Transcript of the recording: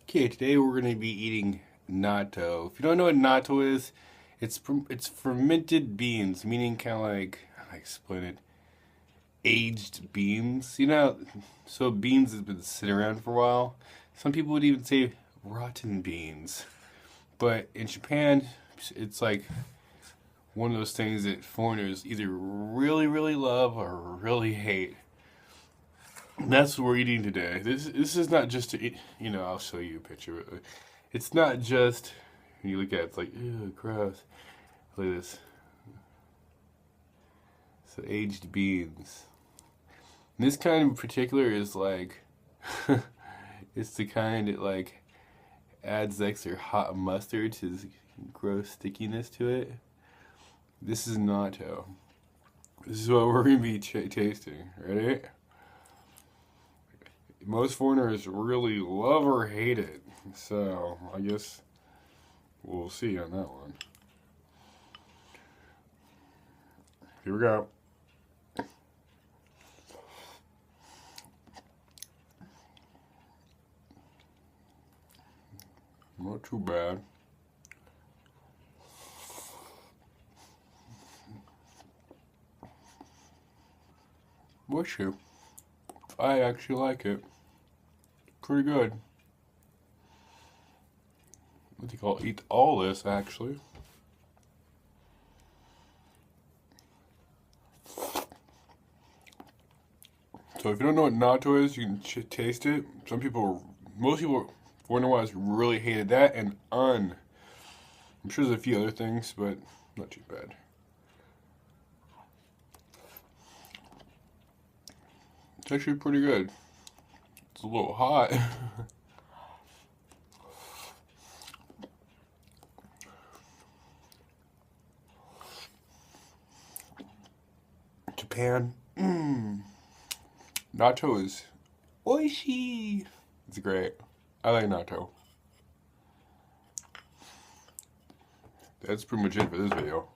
Okay, today we're going to be eating natto. If you don't know what natto is, it's fermented beans, meaning kind of like, how do I explain it? Aged beans. So beans have been sitting around for a while. Some people would even say rotten beans. But in Japan, it's like one of those things that foreigners either really, really love or really hate. And that's what we're eating today. This is not just to eat, I'll show you a picture. It's not just, when you look at it, it's like, ew, gross. Look at this. So aged beans. And this kind in particular is like, it's the kind that like adds extra hot mustard to this gross stickiness to it. This is natto. This is what we're going to be tasting. Ready? Most foreigners really love or hate it, so I guess we'll see on that one. Here we go. Not too bad. Wish you. I actually like it. Pretty good. I think I'll eat all this actually. So if you don't know what natto is, you can taste it. Most people, foreigner-wise, really hated that, and I'm sure there's a few other things, but not too bad. It's actually pretty good. It's a little hot. Japan. Natto is oishi. It's great. I like natto. That's pretty much it for this video.